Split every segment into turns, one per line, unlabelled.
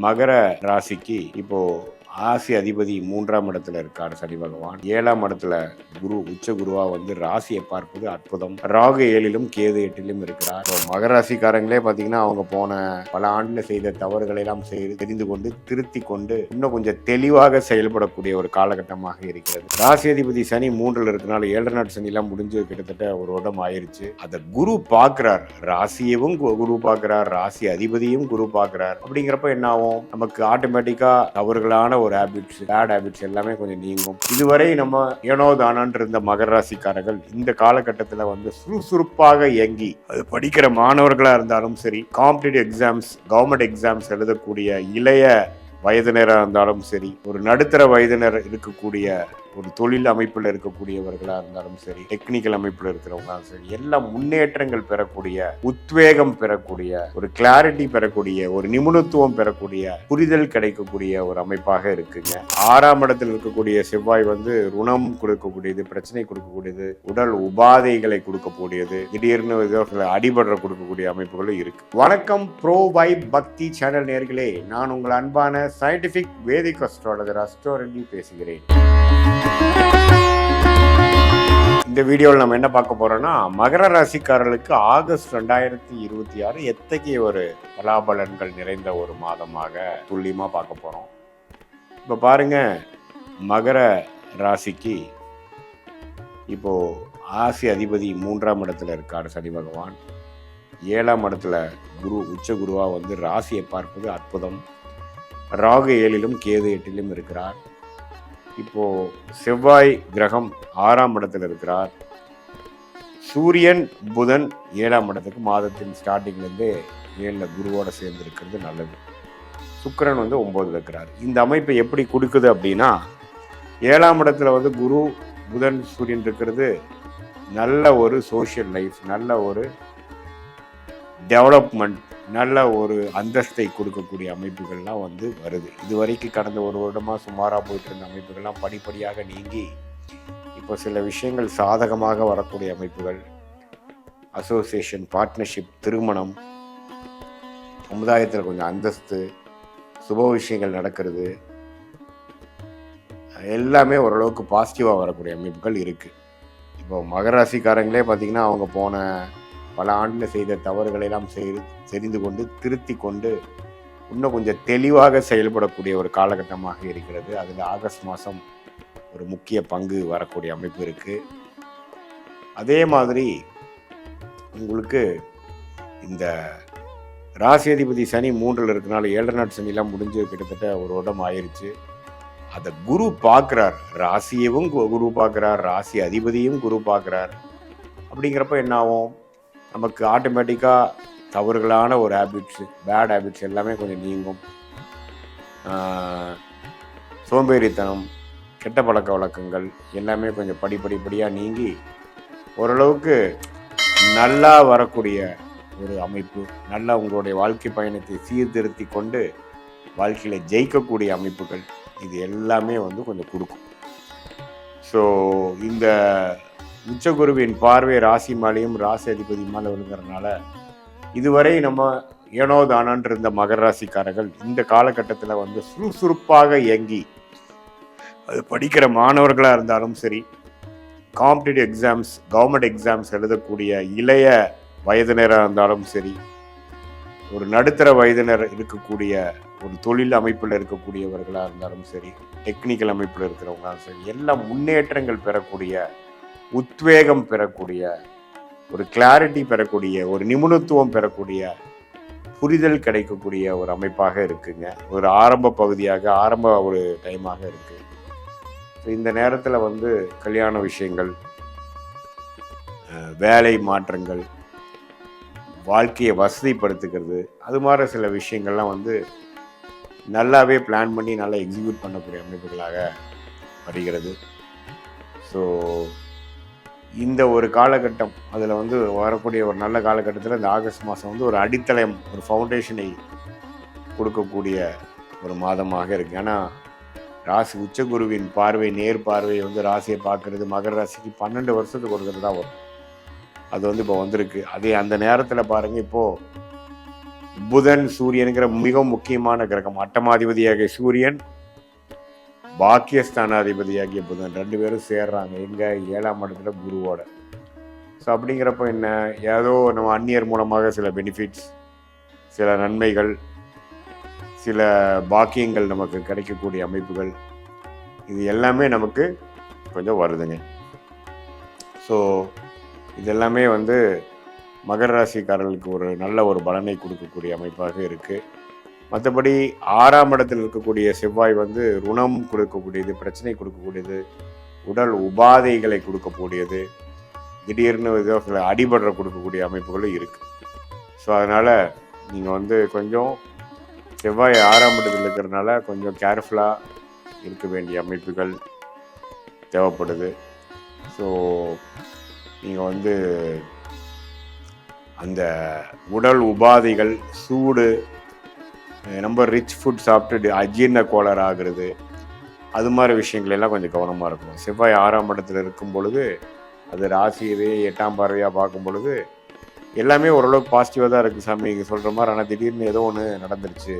மகர ராசிக்கு இப்போ ராசி அதிபதி 3ஆம் இடத்துல இருக்கார் சனி பகவான். 7ஆம் இடத்துல குரு உச்ச குருவா வந்து ராசியை பார்ப்பது அற்புதம். ராகு 7லும் கேது 8லும் இருக்கிறார். மகர ராசிக்காரங்களே பாத்தீங்கன்னா அவங்க போன பல ஆண்டுல செய்த தவறுகளை எல்லாம் தெரிந்து கொண்டு திருத்தி கொண்டு இன்னும் கொஞ்சம் தெளிவாக செயல்படக்கூடிய ஒரு காலகட்டமாக இருக்கிறது. ராசி அதிபதி சனி 3ல் இருக்கனால 7 நாட் சனி எல்லாம் முடிஞ்சு கிட்டத்தட்ட ஒரு வருடம் ஆயிருச்சு. அதை குரு பாக்குறார், ராசியவும் குரு பாக்குறார், ராசி அதிபதியும் குரு பாக்குறார். அப்படிங்கிறப்ப என்ன ஆகும், நமக்கு ஆட்டோமேட்டிக்கா தவறுகளான ஒரு ஹேபிட்ஸ், பேட் ஹேபிட்ஸ் எல்லாமே கொஞ்சம் நீங்கும். இதுவரை நம்ம ஏனோ தானான் இருந்த மகர ராசிக்காரர்கள் இந்த காலகட்டத்தில் வந்து சுறுசுறுப்பாக இயங்கி அது படிக்கிற மாணவர்களா இருந்தாலும் சரி, காம்படிட்டிவ் எக்ஸாம்ஸ், கவர்மெண்ட் எக்ஸாம்ஸ் எழுதக்கூடிய இளைய வயதினராக இருந்தாலும் சரி, ஒரு நடுத்தர வயதினர் இருக்கக்கூடிய ஒரு தொழில் அமைப்பில் இருக்கக்கூடியவர்களாக இருந்தாலும் சரி, டெக்னிக்கல் அமைப்பில் இருக்கிறவங்களாலும் சரி, எல்லாம் முன்னேற்றங்கள் பெறக்கூடிய, உத்வேகம் பெறக்கூடிய, ஒரு கிளாரிட்டி பெறக்கூடிய, ஒரு நிபுணத்துவம் பெறக்கூடிய, புரிதல் கிடைக்கக்கூடிய ஒரு அமைப்பாக இருக்குங்க. 6ஆம் இடத்தில் இருக்கக்கூடிய செவ்வாய் வந்து ருணம் கொடுக்கக்கூடியது, பிரச்சனை கொடுக்கக்கூடியது, உடல் உபாதைகளை கொடுக்கக்கூடியது, திடீர்னு அடிபடுற கொடுக்கக்கூடிய அமைப்புகளும் இருக்கு. வணக்கம் ப்ரோ வைப் பக்தி சேனல் நேயர்களே, நான் உங்கள் அன்பான சயின்டிபிக் வேதிக் அஸ்ட்ராலஜர் அஸ்ட்ரோரெட்டி பேசுகிறேன். இந்த வீடியோவில் நம்ம என்ன பார்க்க போறோம்னா, மகர ராசிக்காரர்களுக்கு ஆகஸ்ட் 2026 எத்தகைய ஒரு பலாபலன்கள் நிறைந்த ஒரு மாதமாக துல்லியமா பார்க்க போறோம். இப்ப பாருங்க, மகர ராசிக்கு இப்போ ராசி அதிபதி 3ஆம் இடத்துல இருக்கார் சனி பகவான். 7ஆம் இடத்துல குரு உச்ச குருவா வந்து ராசியை பார்ப்பது அற்புதம். ராகு 7லும் கேது 8லும் இருக்கிறார். இப்போ செவ்வாய் கிரகம் 6ஆம் இடத்துல இருக்கிறார். சூரியன் புதன் 7ஆம் இடத்துக்கு மாதத்தின் ஸ்டார்டிங்லேருந்து 7ல் குருவோட சேர்ந்து இருக்கிறது நல்லது. சுக்கிரன் வந்து 9ல் இருக்கிறார். இந்த அமைப்பை எப்படி கொடுக்குது அப்படின்னா, 7ஆம் இடத்துல வந்து குரு புதன் சூரியன் இருக்கிறது நல்ல ஒரு சோஷியல் லைஃப், நல்ல ஒரு டெவலப்மெண்ட், நல்ல ஒரு அந்தஸ்தை கொடுக்கக்கூடிய அமைப்புகள்லாம் வந்து வருது. இது வரைக்கும் கடந்த ஒரு வருடமாக சுமாராக போயிட்டு இருந்த அமைப்புகள்லாம் படிப்படியாக நீங்கி இப்போ சில விஷயங்கள் சாதகமாக வரக்கூடிய அமைப்புகள், அசோசியேஷன், பார்ட்னர்ஷிப், திருமணம், சமுதாயத்தில் கொஞ்சம் அந்தஸ்து, சுப விஷயங்கள் நடக்கிறது, எல்லாமே ஓரளவுக்கு பாசிட்டிவாக வரக்கூடிய அமைப்புகள் இருக்குது. இப்போ மகராசிக்காரங்களே பார்த்திங்கன்னா அவங்க போன பல ஆண்டில் செய்த தவறுகளை எல்லாம் தெரிந்து கொண்டு திருத்தி கொண்டு இன்னும் கொஞ்சம் தெளிவாக செயல்படக்கூடிய ஒரு காலகட்டமாக இருக்கிறது. அதில் ஆகஸ்ட் மாதம் ஒரு முக்கிய பங்கு வரக்கூடிய அமைப்பு இருக்குது. அதே மாதிரி உங்களுக்கு இந்த ராசி அதிபதி சனி 3ல் இருக்கனால 7 நாட் சனிலாம் முடிஞ்சு கிட்டத்தட்ட ஒரு வருடம் ஆயிருச்சு. அதை குரு பார்க்குறார், ராசியவும் குரு பார்க்குறார், ராசி அதிபதியும் குரு பார்க்குறார். அப்படிங்கிறப்ப என்ன ஆகும், நமக்கு ஆட்டோமேட்டிக்காக தவறுகளான ஒரு ஹேபிட்ஸு, பேட் ஹேபிட்ஸ் எல்லாமே கொஞ்சம் நீங்கும். சோம்பேறித்தனம், கெட்ட பழக்க வழக்கங்கள் எல்லாமே கொஞ்சம் படிப்படியாக நீங்கி ஓரளவுக்கு நல்லா வரக்கூடிய ஒரு அமைப்பு, நல்லா உங்களுடைய வாழ்க்கை பயணத்தை சீர்திருத்தி கொண்டு வாழ்க்கையில் ஜெயிக்கக்கூடிய அமைப்புகள், இது எல்லாமே வந்து கொஞ்சம் கொடுக்கும். ஸோ இந்த உச்சகுருவின் பார்வை ராசி மேலேயும் ராசி அதிபதி மேலே விழுங்கிறதுனால இதுவரை நம்ம ஏனோ தானான் இருந்த மகர ராசிக்காரர்கள் இந்த காலகட்டத்தில் வந்து சுறுசுறுப்பாக இயங்கி அது படிக்கிற மாணவர்களாக இருந்தாலும் சரி, காம்படிட்டிவ் எக்ஸாம்ஸ், கவர்மெண்ட் எக்ஸாம்ஸ் எழுதக்கூடிய இளைய வயதினராக இருந்தாலும் சரி, ஒரு நடுத்தர வயதினர் இருக்கக்கூடிய ஒரு தொழில் அமைப்பில் இருக்கக்கூடியவர்களாக இருந்தாலும் சரி, டெக்னிக்கல் அமைப்பில் இருக்கிறவங்களாலும் சரி, எல்லாம் முன்னேற்றங்கள் பெறக்கூடிய, உத்வேகம் பெறக்கூடிய, ஒரு கிளாரிட்டி பெறக்கூடிய, ஒரு நிபுணத்துவம் பெறக்கூடிய, புரிதல் கிடைக்கக்கூடிய ஒரு அமைப்பாக இருக்குங்க. ஒரு ஆரம்ப பகுதியாக, ஆரம்ப ஒரு டைமாக இருக்கு. இந்த நேரத்தில் வந்து கல்யாண விஷயங்கள், வேலை மாற்றங்கள், வாழ்க்கையை வசதிப்படுத்துக்கிறது, அது மாதிரி சில விஷயங்கள்லாம் வந்து நல்லாவே பிளான் பண்ணி நல்லா எக்ஸிக்யூட் பண்ணக்கூடிய அமைப்புகளாக வருகிறது. ஸோ இந்த ஒரு காலகட்டம், அதில் வந்து வரக்கூடிய ஒரு நல்ல காலகட்டத்தில் இந்த ஆகஸ்ட் மாதம் வந்து ஒரு அடித்தளம், ஒரு ஃபவுண்டேஷனை கொடுக்கக்கூடிய ஒரு மாதமாக இருக்குது. ஏன்னா ராசி உச்சகுருவின் பார்வை, நேர் பார்வை வந்து ராசியை பார்க்குறது மகர ராசிக்கு 12 வருஷத்துக்கு ஒரு தான் வரும். அது வந்து இப்போ வந்திருக்கு. அதே அந்த நேரத்தில் பாருங்கள், இப்போது புதன் சூரியனுங்கிற மிக முக்கியமான கிரகம். அட்டமாதிபதியாகிய சூரியன், பாக்கியஸ்தானாதிபதியாகிய புதன், 2 பேரும் சேர்றாங்க எங்க 7ஆம் இடத்துல குருவோட. ஸோ அப்படிங்கிறப்ப என்ன, ஏதோ நம்ம அந்நியர் மூலமாக சில பெனிஃபிட்ஸ், சில நன்மைகள், சில பாக்கியங்கள் நமக்கு கிடைக்கக்கூடிய அமைப்புகள், இது எல்லாமே நமக்கு கொஞ்சம் வருதுங்க. ஸோ இதெல்லாமே மகர ராசிக்காரர்களுக்கு ஒரு நல்ல ஒரு பலனை கொடுக்கக்கூடிய அமைப்பாக இருக்குது. மற்றபடி 6ஆம் இடத்தில் இருக்கக்கூடிய செவ்வாய் ருணம் கொடுக்கக்கூடியது, பிரச்சனை கொடுக்கக்கூடியது, உடல் உபாதைகளை கொடுக்கக்கூடியது, திடீர்னு சில அடிபடுற கொடுக்கக்கூடிய அமைப்புகளும் இருக்குது. ஸோ அதனால் நீங்கள் கொஞ்சம் செவ்வாய் 6ஆம் இடத்தில் இருக்கிறதுனால கொஞ்சம் கேர்ஃபுல்லாக இருக்க வேண்டிய அமைப்புகள் தேவைப்படுது. ஸோ நீங்கள் அந்த உடல் உபாதைகள், சூடு, ரொம்ப ரிச் ஃபுட் சாப்பிட்டு அஜீர்ண கோளாறு ஆகுறது, அது மாதிரி விஷயங்கள் எல்லாம் கொஞ்சம் கவனமாக இருக்கணும். செவ்வாய் 6ஆம் இடத்துல இருக்கும் பொழுது, அது ராசியவே 8ஆம் பார்வையாக பார்க்கும் பொழுது எல்லாமே ஓரளவுக்கு பாசிட்டிவாக தான் இருக்குது சாமி நீங்கள் சொல்கிற மாதிரி. ஆனால் திடீர்னு ஏதோ ஒன்று நடந்துருச்சு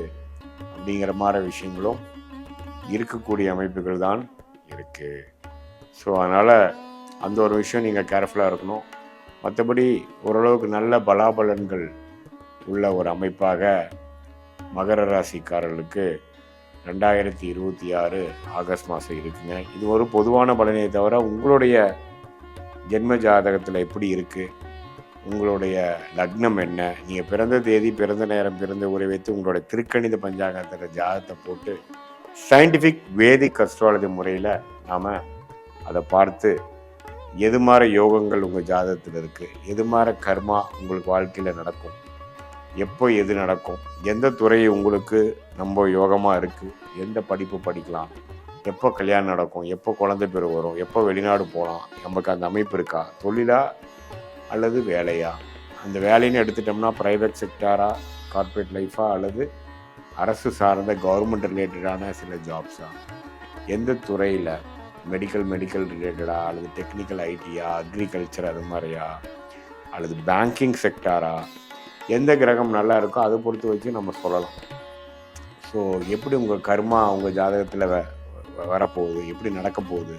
அப்படிங்கிற மாதிரி விஷயங்களும் இருக்கக்கூடிய அமைப்புகள் தான் இருக்குது. ஸோ அதனால் அந்த ஒரு விஷயம் நீங்கள் கேர்ஃபுல்லாக இருக்கணும். மற்றபடி ஓரளவுக்கு நல்ல பலாபலன்கள் உள்ள ஒரு அமைப்பாக மகர ராசிக்காரர்களுக்கு 2026 ஆகஸ்ட் மாதம் இருக்குங்க. இது ஒரு பொதுவான பலனை தவிர உங்களுடைய ஜென்ம ஜாதகத்தில் எப்படி இருக்குது, உங்களுடைய லக்னம் என்ன, நீங்கள் பிறந்த தேதி, பிறந்த நேரம், பிறந்த உரை வைத்து உங்களுடைய திருக்கணித பஞ்சாங்கத்தில் ஜாதகத்தை போட்டு சயின்டிஃபிக் வேதிக் அஸ்ட்ராலஜி முறையில் நாம் அதை பார்த்து எது மாதிரி யோகங்கள் உங்கள் ஜாதகத்தில் இருக்குது, எது மாதிரி கர்மா உங்களுக்கு வாழ்க்கையில் நடக்கும், எப்போ எது நடக்கும், எந்த துறை உங்களுக்கு ரொம்ப யோகமாக இருக்குது, எந்த படிப்பு படிக்கலாம், எப்போ கல்யாணம் நடக்கும், எப்போ குழந்தை பேர் வரும், எப்போ வெளிநாடு போகலாம், நமக்கு அந்த அமைப்பு இருக்கா, தொழிலா அல்லது வேலையா, அந்த வேலைன்னு எடுத்துட்டோம்னா ப்ரைவேட் செக்டாரா, கார்ப்பரேட் லைஃபா, அல்லது அரசு சார்ந்த கவர்மெண்ட் ரிலேட்டடான சில ஜாப்ஸா, எந்த துறையில் மெடிக்கல் ரிலேட்டடா, அல்லது டெக்னிக்கல் ஐடியா, அக்ரிகல்ச்சர் அது மாதிரியா, அல்லது பேங்கிங் செக்டாரா, எந்த கிரகம் நல்லா இருக்கோ அதை பொறுத்து வச்சு நம்ம சொல்லலாம். ஸோ எப்படி உங்கள் கர்மா உங்கள் ஜாதகத்தில் வரப்போகுது, எப்படி நடக்க போகுது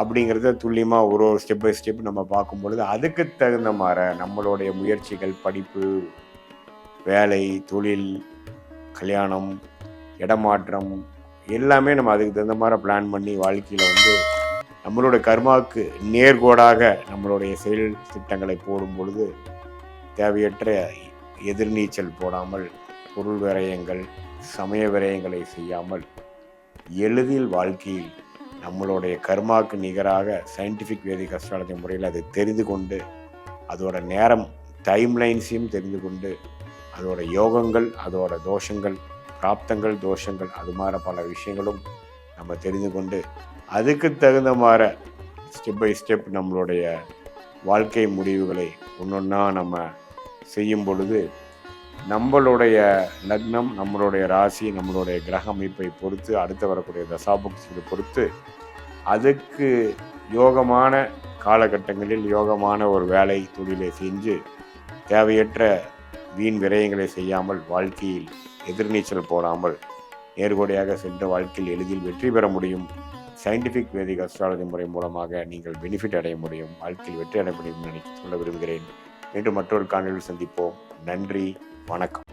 அப்படிங்கிறத துல்லியமாக ஒரு ஸ்டெப் பை ஸ்டெப் நம்ம பார்க்கும் பொழுது அதுக்கு தகுந்த மாதிரி நம்மளுடைய முயற்சிகள், படிப்பு, வேலை, தொழில், கல்யாணம், இடமாற்றம் எல்லாமே நம்ம அதுக்கு தகுந்த மாதிரி பிளான் பண்ணி வாழ்க்கையில் நம்மளோட கர்மாவுக்கு நேர்கோடாக நம்மளுடைய செயல் திட்டங்களை போடும் பொழுது தேவையற்ற எதிர்நீச்சல் போடாமல், பொருள் விரயங்கள், சமய விரயங்களை செய்யாமல் எளிதில் வாழ்க்கையில் நம்மளுடைய கர்மாவுக்கு நிகராக சயின்டிஃபிக் வேதிக் அஸ்ட்ராலஜி முறையில் அதை தெரிந்து கொண்டு, அதோட நேரம் டைம்லைன்ஸையும் தெரிந்து கொண்டு, அதோட யோகங்கள், அதோட தோஷங்கள், பிராப்தங்கள், தோஷங்கள், அது மாதிரி பல விஷயங்களும் நம்ம தெரிந்து கொண்டு அதுக்கு தகுந்த மாதிரி ஸ்டெப் பை ஸ்டெப் நம்மளுடைய வாழ்க்கை முடிவுகளை ஒன்றொன்னா நம்ம செய்யும் பொழுது நம்மளுடைய லக்னம், நம்மளுடைய ராசி, நம்மளுடைய கிரக அமைப்பை பொறுத்து, அடுத்து வரக்கூடிய தசாபுக்திகளை பொறுத்து அதுக்கு யோகமான காலகட்டங்களில் யோகமான ஒரு வேலை தொழிலை செஞ்சு தேவையற்ற வீண் விரயங்களை செய்யாமல், வாழ்க்கையில் எதிர்நீச்சல் போடாமல் நேர்கோடையாக சென்ற வாழ்க்கையில் எளிதில் வெற்றி பெற முடியும். சயின்டிஃபிக் வேதிக் அஸ்ட்ராலஜி முறை மூலமாக நீங்கள் பெனிஃபிட் அடைய முடியும், வாழ்க்கையில் வெற்றி அடைய முடியும் சொல்ல விரும்புகிறேன். மீண்டும் மற்றொரு காணொலியில் சந்திப்போம். நன்றி, வணக்கம்.